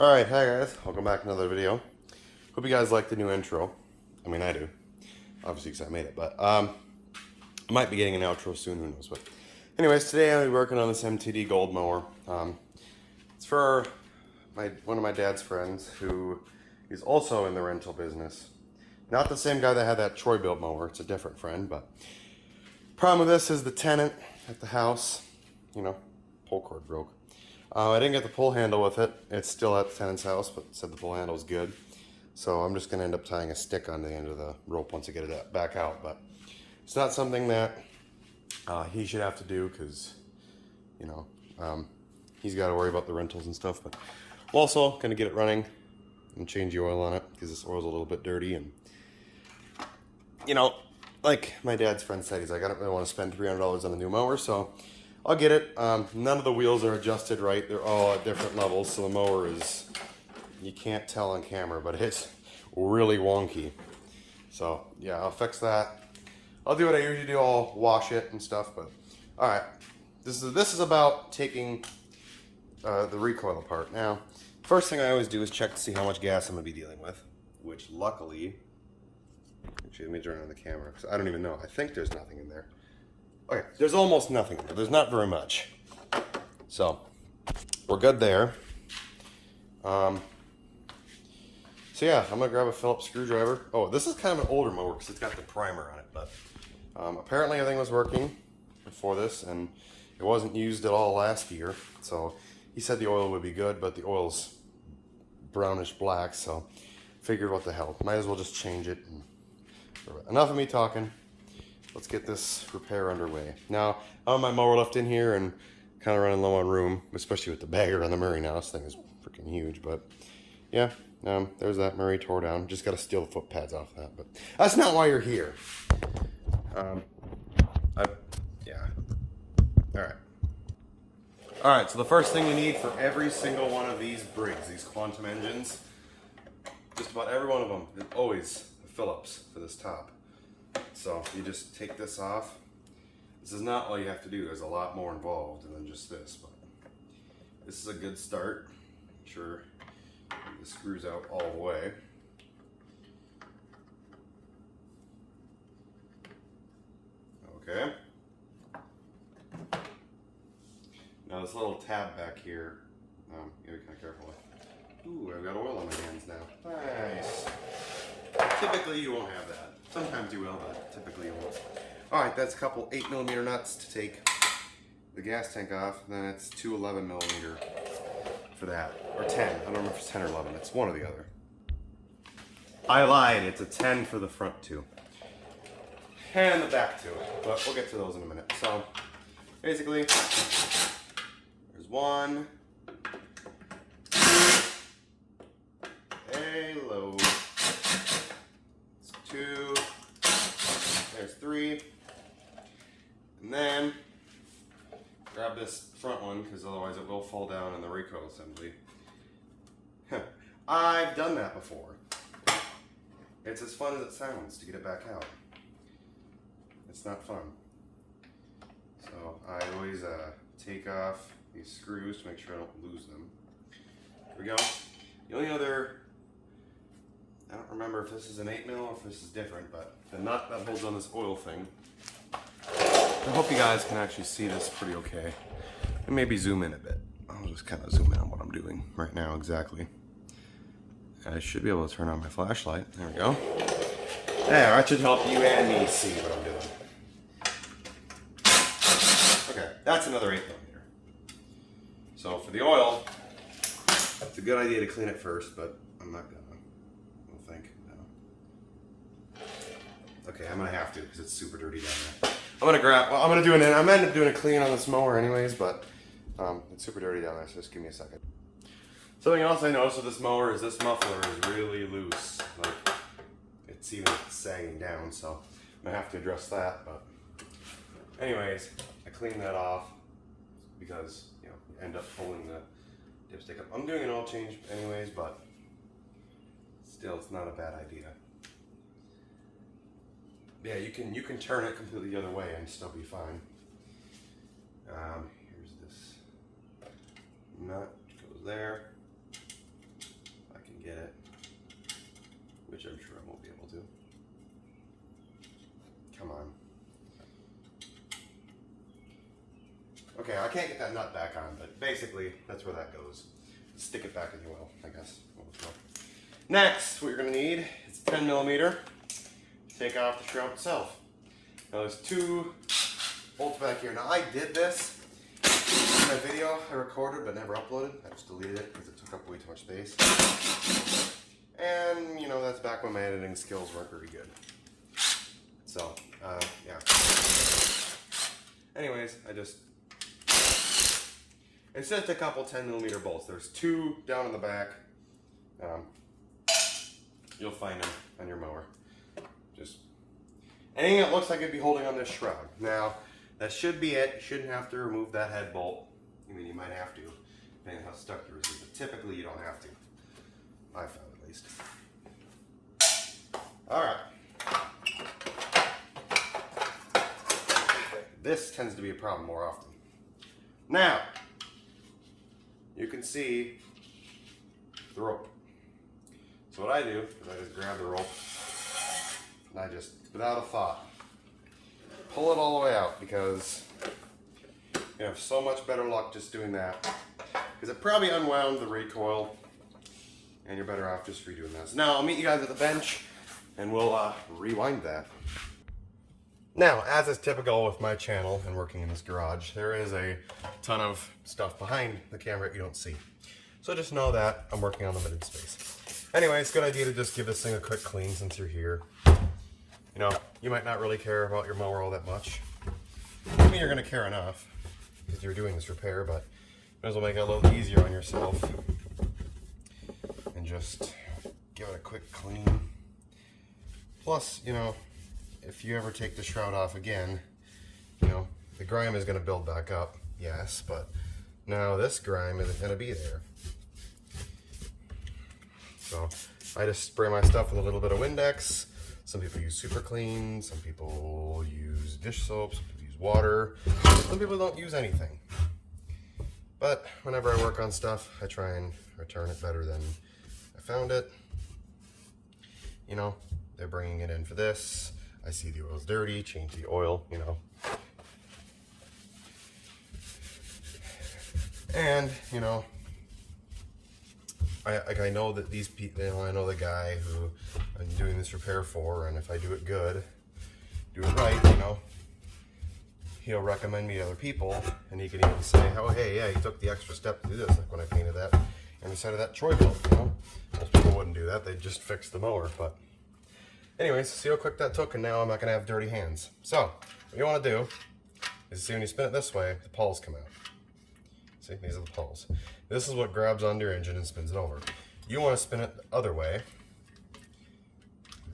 Alright, hi guys, welcome back to another video. Hope you guys like the new intro. I mean, I do. Obviously, because I made it, but I might be getting an outro soon, who knows. But anyways, today I'll be working on this MTD Gold mower. It's for one of my dad's friends who is also in the rental business. Not the same guy that had that Troy built mower, it's a different friend, but problem with this is the tenant at the house, you know, pull cord broke. I didn't get the pull handle with it. It's still at the tenant's house, but said the pull handle is good. So I'm just going to end up tying a stick on the end of the rope once I get it back out. But it's not something that he should have to do because, you know, he's got to worry about the rentals and stuff. But I'm also going to get it running and change the oil on it because this oil's a little bit dirty. And, you know, like my dad's friend said, he's like, I don't really want to spend $300 on a new mower, so I'll get it. None of the wheels are adjusted right. They're all at different levels, so the mower is, you can't tell on camera, but it's really wonky. So yeah, I'll fix that. I'll do what I usually do. I'll wash it and stuff, but all right. This is about taking the recoil apart. Now, first thing I always do is check to see how much gas I'm gonna be dealing with, which luckily, actually let me turn on the camera because I don't even know. I think there's nothing in there. Okay, there's almost nothing there. There's not very much. So, we're good there. So yeah, I'm gonna grab a Phillips screwdriver. Oh, this is kind of an older mower because it's got the primer on it, but apparently everything was working before this, and it wasn't used at all last year. So he said the oil would be good, but the oil's brownish black, so figured what the hell. Might as well just change it. Enough of me talking. Let's get this repair underway. Now, I have my mower left in here and kind of running low on room, especially with the bagger on the Murray now. This thing is freaking huge, but yeah, there's that Murray tore down. Just got to steal the foot pads off that, but that's not why you're here. Yeah. All right, so the first thing you need for every single one of these Briggs, these quantum engines, just about every one of them is always a Phillips for this top. So you just take this off. This is not all you have to do. There's a lot more involved than just this, but this is a good start. Make sure the screws out all the way. Okay. Now this little tab back here, you gotta be kind of careful with. Ooh, I've got oil on my hands now. Nice. Typically you won't have that. Sometimes you will, but typically you won't. Alright, that's a couple 8mm nuts to take the gas tank off. Then it's two 11mm for that. Or 10. I don't remember if it's 10 or 11. It's one or the other. I lied. It's a 10 for the front two. And the back two. But we'll get to those in a minute. So, basically, there's one. Hello. Two, there's three, and then grab this front one because otherwise it will fall down in the recoil assembly. I've done that before. It's as fun as it sounds to get it back out. It's not fun. So I always take off these screws to make sure I don't lose them. Here we go. The only other, I don't remember if this is an 8mm or if this is different, but the nut that holds on this oil thing. I hope you guys can actually see this pretty okay. And maybe zoom in a bit. I'll just kind of zoom in on what I'm doing right now exactly. I should be able to turn on my flashlight. There we go. There, that should help you and me see what I'm doing. Okay, that's another 8mm. So for the oil, it's a good idea to clean it first, but I'm not gonna. Okay, I'm gonna have to because it's super dirty down there. I'm gonna end up doing a clean on this mower anyways, but it's super dirty down there, so just give me a second. Something else I noticed with this mower is this muffler is really loose. Like, it's even sagging down, so I'm gonna have to address that, but anyways, I cleaned that off because, you know, you end up pulling the dipstick up. I'm doing an oil change anyways, but still, it's not a bad idea. Yeah, you can turn it completely the other way and still be fine. Here's this nut, goes there. get it, which I'm sure I won't be able to. Come on. Okay, I can't get that nut back on, but basically that's where that goes. Stick it back in the oil, I guess. Next, what you're going to need is 10 millimeter to take off the shroud itself. Now there's 2 bolts back here. Now I did this in a video I recorded but never uploaded. I just deleted it because it took up way too much space. And you know, that's back when my editing skills weren't very good. So, yeah. Anyways, it's just a couple 10 millimeter bolts. There's 2 down in the back. You'll find them on your mower. Just anything that looks like it'd be holding on this shroud. Now, that should be it. You shouldn't have to remove that head bolt. I mean, you might have to, depending on how stuck yours is, but typically you don't have to. I found at least. All right. This tends to be a problem more often. Now, you can see the rope. So what I do is I just grab the rope and I just, without a thought, pull it all the way out, because you have so much better luck just doing that. Because it probably unwound the recoil and you're better off just redoing this. Now I'll meet you guys at the bench and we'll rewind that. Now, as is typical with my channel and working in this garage, there is a ton of stuff behind the camera you don't see. So just know that I'm working on limited space. Anyways, good idea to just give this thing a quick clean since you're here. You know, you might not really care about your mower all that much. I mean, you're going to care enough because you're doing this repair, but might as well make it a little easier on yourself. And just give it a quick clean. Plus, you know, if you ever take the shroud off again, you know, the grime is going to build back up, yes, but now this grime isn't going to be there. So I just spray my stuff with a little bit of Windex. Some people use super clean, some people use dish soap, some people use water, some people don't use anything. But whenever I work on stuff, I try and return it better than I found it. You know, they're bringing it in for this. I see the oil's dirty, change the oil, you know. And, you know, I know that these people, you know, I know the guy who I'm doing this repair for, and if I do it good, do it right, you know, he'll recommend me to other people, and he can even say, oh, hey, yeah, he took the extra step to do this, like when I painted that on the side of that Troy boat, you know. Most people wouldn't do that, they'd just fix the mower, but anyways, see how quick that took, and now I'm not going to have dirty hands. So, what you want to do is, see, when you spin it this way, the pawls come out. See, these are the pawls. This is what grabs onto your engine and spins it over. You want to spin it the other way.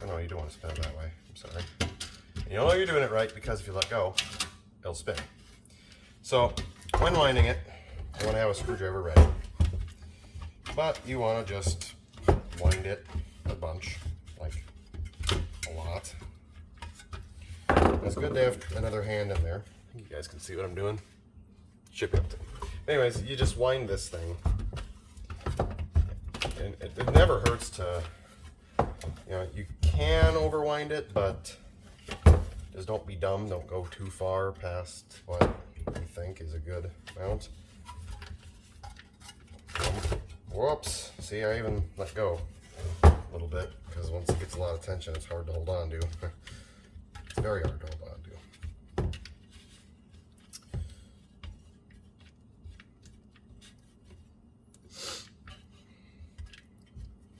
Oh no, you don't want to spin it that way. I'm sorry. And you know you're doing it right, because if you let go, it'll spin. So, when winding it, you want to have a screwdriver ready. But you want to just wind it a bunch, like a lot. It's good to have another hand in there. I think you guys can see what I'm doing. Should be up to. Anyways, you just wind this thing. And it never hurts to, you know, you can overwind it, but just don't be dumb. Don't go too far past what you think is a good amount. Whoops. See, I even let go a little bit, because once it gets a lot of tension, it's hard to hold on to. It's very hard to hold on to.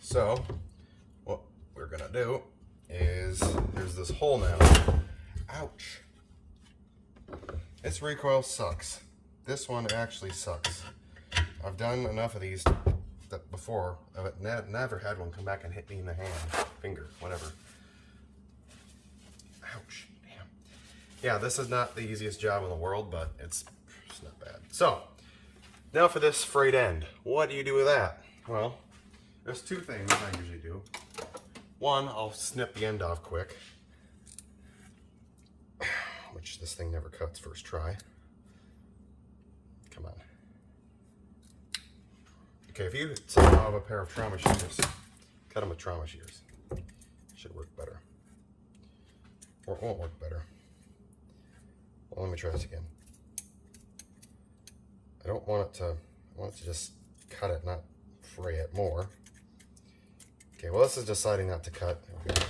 So, what we're gonna do is, there's this hole now. Ouch. This recoil sucks. This one actually sucks. I've done enough of these that before. I've never had one come back and hit me in the hand, finger, whatever. Ouch, damn. Yeah, this is not the easiest job in the world, but it's not bad. So, now for this frayed end. What do you do with that? Well, there's two things I usually do. One, I'll snip the end off quick, which this thing never cuts first try. Come on. Okay, if you somehow have a pair of trauma shears, Cut them with trauma shears. Should work better. Or it won't work better. Well, let me try this again. I want it to just cut it, not fray it more. Okay, well this is deciding not to cut. Okay.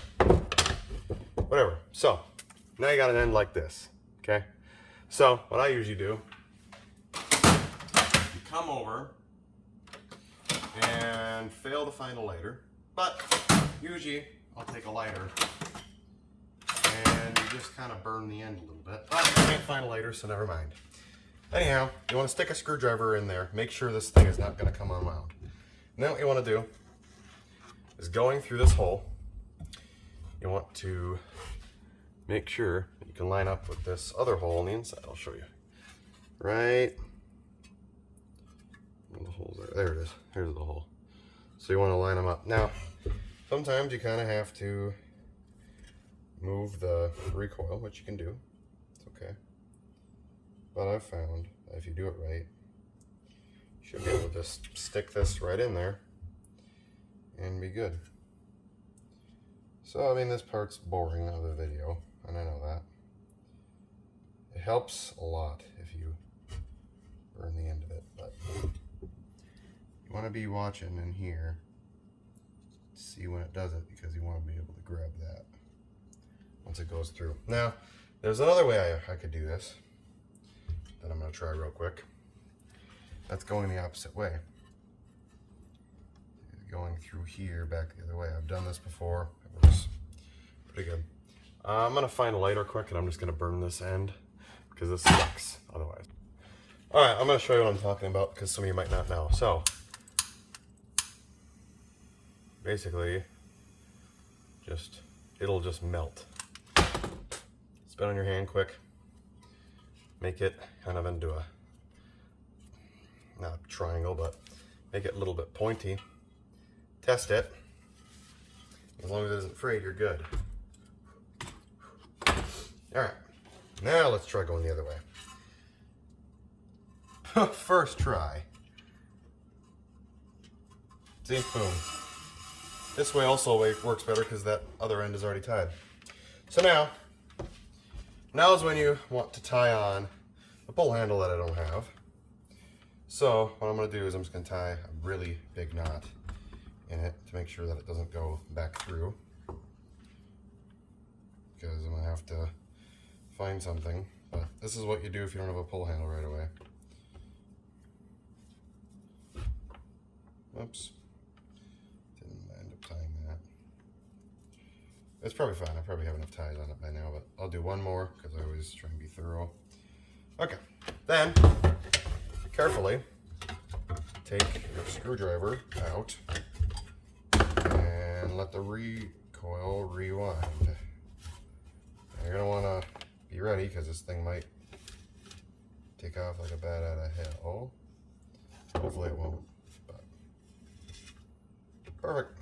Whatever. So, now you got an end like this. Okay? So, what I usually do, you come over and fail to find a lighter. But usually I'll take a lighter and you just kind of burn the end a little bit. But I can't find a lighter, so never mind. Anyhow, you want to stick a screwdriver in there. Make sure this thing is not going to come unwound. And then what you want to do is going through this hole, you want to make sure that you can line up with this other hole on the inside. I'll show you. Right. The holes there. There it is. Here's the hole. So you want to line them up. Now, sometimes you kind of have to move the recoil, which you can do. It's okay. But I've found that if you do it right, you should be able to just stick this right in there and be good. So, I mean, this part's boring of the video, and I know that. It helps a lot if you burn the end of it, but you want to be watching in here to see when it does it, because you want to be able to grab that once it goes through. Now, there's another way I could do this that I'm going to try real quick. That's going the opposite way. Going through here, back the other way. I've done this before. It works pretty good. I'm going to find a lighter quick, and I'm just going to burn this end because this sucks otherwise. Alright, I'm going to show you what I'm talking about because some of you might not know. So, basically, it'll just melt. Spin on your hand quick. Make it kind of into a, not a triangle, but make it a little bit pointy. Test it. As long as it isn't frayed, you're good. Alright, now let's try going the other way. First try. See, boom. This way also works better because that other end is already tied. So now is when you want to tie on the pull handle that I don't have. So what I'm going to do is I'm just going to tie a really big knot in it to make sure that it doesn't go back through, because I'm going to have to find something. But this is what you do if you don't have a pull handle right away. Oops. Didn't end up tying that. It's probably fine. I probably have enough ties on it by now, but I'll do one more because I always try and be thorough. Okay. Then, carefully take your screwdriver out and let the recoil rewind. Now you're going to want to be ready because this thing might take off like a bat out of hell. Hopefully it won't. But perfect.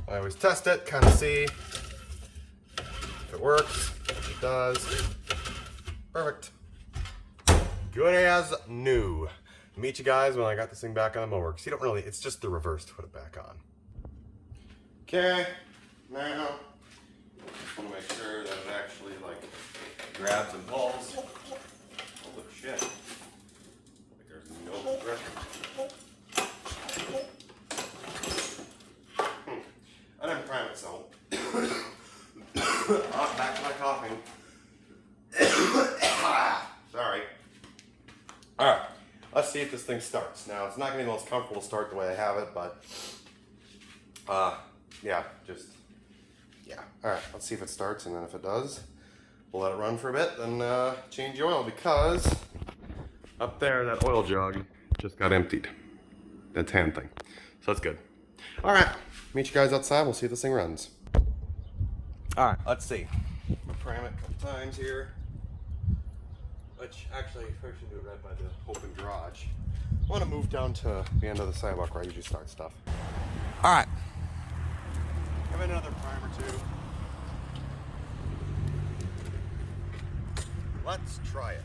I always test it, kind of see if it works, if it does. Perfect. Good as new. Meet you guys when I got this thing back on the mower, because you don't really, it's just the reverse to put it back on. Okay, now just want to make sure that it actually like grabs and pulls. Holy shit. Like there's no grip. I didn't prime it, so back to my coughing. Sorry. Alright, let's see if this thing starts. Now, it's not going to be the most comfortable start the way I have it, but yeah. Alright, let's see if it starts, and then if it does, we'll let it run for a bit, then change the oil, because up there, that oil jug just got emptied. That tan thing. So that's good. Alright, meet you guys outside, we'll see if this thing runs. Alright, let's see. I'm going to prime it a couple times here. Which, actually, I should do it right by the open garage. I want to move down to the end of the sidewalk where I usually start stuff. Alright. Give it another prime or two. Let's try it.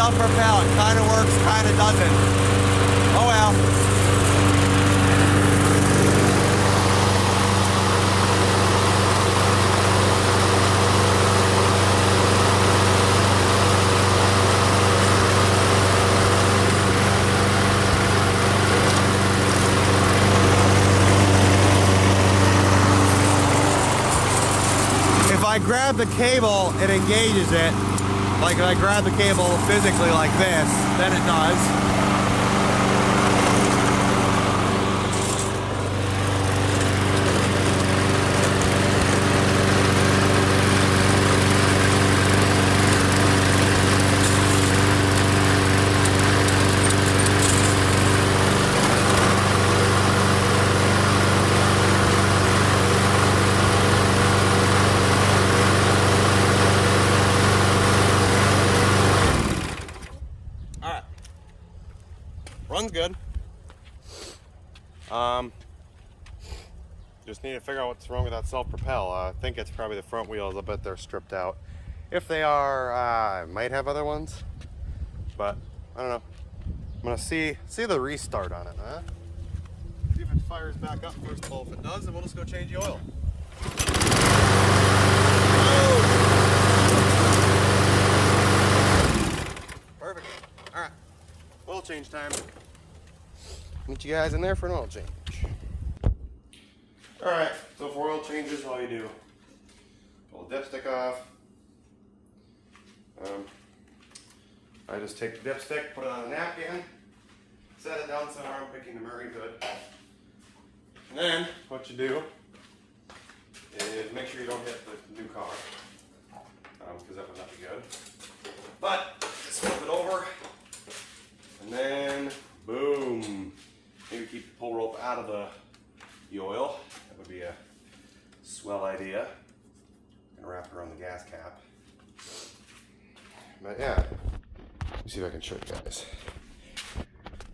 self-propel. It kind of works, kind of doesn't. Oh well. If I grab the cable, it engages it. Like if I grab the cable physically like this, then it does. Runs good. Just need to figure out what's wrong with that self-propel. I think it's probably the front wheels. I bet they're stripped out. If they are, I might have other ones, but I don't know. I'm gonna see the restart on it, huh? See if it fires back up first of all. If it does, then we'll just go change the oil. Perfect. All right. Oil change time. Meet you guys in there for an oil change. Alright, so for oil changes, all you do, pull the dipstick off. I just take the dipstick, put it on a napkin, set it down somewhere I'm picking the Murray good. And then, what you do is make sure you don't hit the new car, because that would not be good. But, just flip it over, and then, boom. Maybe keep the pull rope out of the oil. That would be a swell idea. I'm gonna wrap it around the gas cap. But yeah, let me see if I can show you guys.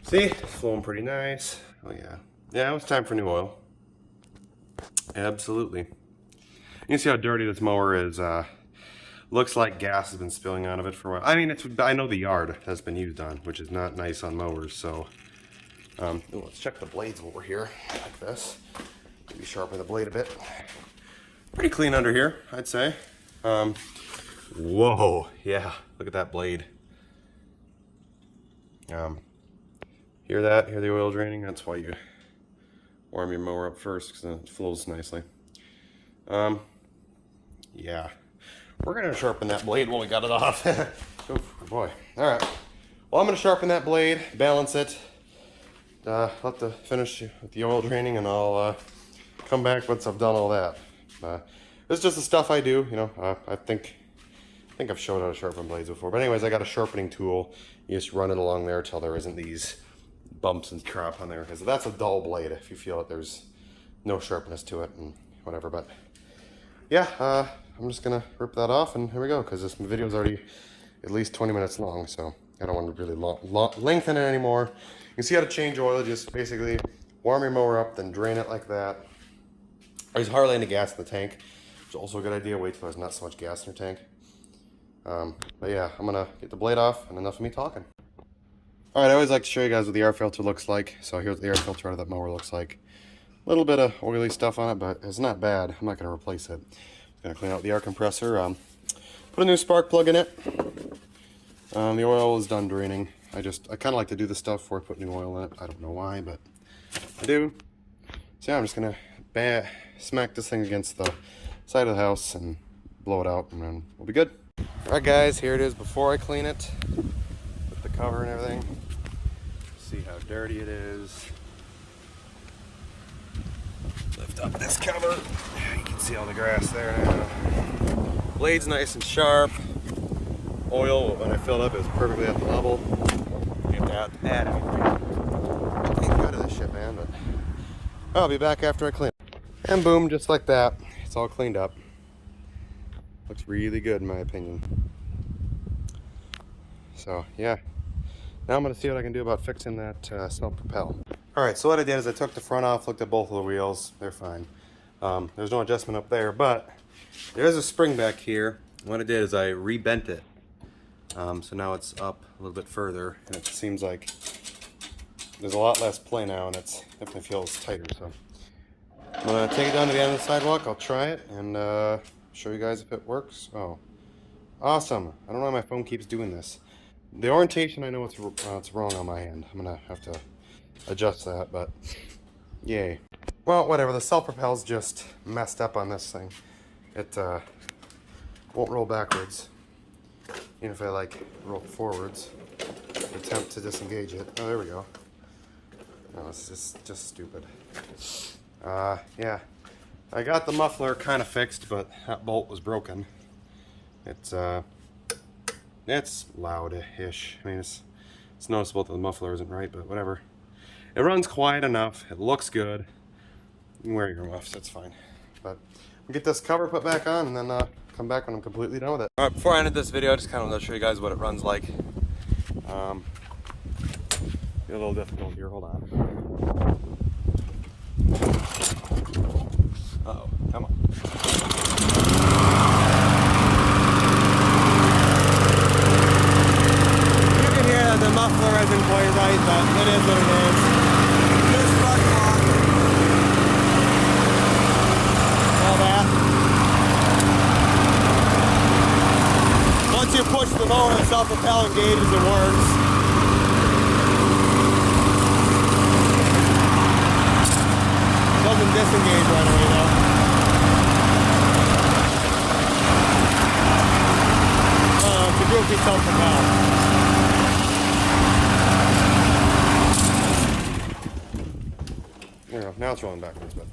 See, it's flowing pretty nice. Oh yeah. Yeah, it's time for new oil. Absolutely. You can see how dirty this mower is. Looks like gas has been spilling out of it for a while. I mean, I know the yard has been used on, which is not nice on mowers, so. Let's check the blades over here, like this. Maybe sharpen the blade a bit. Pretty clean under here, I'd say. Whoa, yeah, look at that blade. Hear that? Hear the oil draining? That's why you warm your mower up first, because then it flows nicely. Yeah, we're gonna sharpen that blade when we got it off. Oh boy. All right. Well, I'm gonna sharpen that blade, balance it. Let the finish with the oil draining, and I'll come back once I've done all that. It's just the stuff I do, you know. I think I've showed how to sharpen blades before, but anyways, I got a sharpening tool. You just run it along there till there isn't these bumps and crap on there, because that's a dull blade if you feel that there's no sharpness to it and whatever. But yeah, I'm just gonna rip that off, and here we go, because this video is already at least 20 minutes long, so I don't want to really lengthen it anymore. You can see how to change oil. Just basically warm your mower up, then drain it like that. There's hardly any gas in the tank, which is also a good idea. Wait till there's not so much gas in your tank. But yeah, I'm gonna get the blade off, and enough of me talking. Alright, I always like to show you guys what the air filter looks like. So here's what the air filter out of that mower looks like. A little bit of oily stuff on it, but it's not bad. I'm not gonna replace it. I'm gonna clean out the air compressor. Put a new spark plug in it. The oil is done draining. I kind of like to do this stuff before I put new oil in it. I don't know why, but I do. So yeah, I'm just gonna smack this thing against the side of the house and blow it out, and then we'll be good. Alright guys, here it is before I clean it. With the cover and everything. See how dirty it is. Lift up this cover. You can see all the grass there now. Blade's nice and sharp. Oil, when I filled up, it was perfectly at the level. You have to add anything. I ain't good at this shit, man, but I'll be back after I clean it. And boom, just like that, it's all cleaned up. Looks really good in my opinion. So yeah, now I'm gonna see what I can do about fixing that self-propel. All right, so what I did is I took the front off, looked at both of the wheels, they're fine. There's no adjustment up there, but there is a spring back here. What I did is I rebent it. So now it's up a little bit further, and it seems like there's a lot less play now, and it definitely feels tighter. So I'm gonna take it down to the end of the sidewalk. I'll try it and show you guys if it works. Oh, awesome! I don't know why my phone keeps doing this. The orientation, I know it's wrong on my end. I'm gonna have to adjust that, but yay. Well, whatever. The self-propel's just messed up on this thing. It won't roll backwards. Even if I like roll forwards, attempt to disengage it. Oh, there we go. No, this is just stupid. Yeah, I got the muffler kind of fixed, but that bolt was broken. It's loud-ish. I mean, it's noticeable that the muffler isn't right, but whatever. It runs quiet enough. It looks good. You can wear your muffs, that's fine. But we'll get this cover put back on, and then come back when I'm completely done with it. All right, before I ended this video, I just kind of want to show you guys what it runs like. Be a little difficult here. Hold on. Uh-oh, come on. You can hear that the muffler isn't quite right, but it is what it is. This front block. All that. Once you push the mower, the self-propel engages, it works. Doesn't disengage right away though. It's a goofy self-propel. There we go. Now it's rolling backwards, but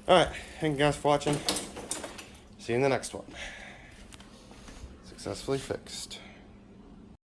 alright, thank you guys for watching. See you in the next one. Successfully fixed.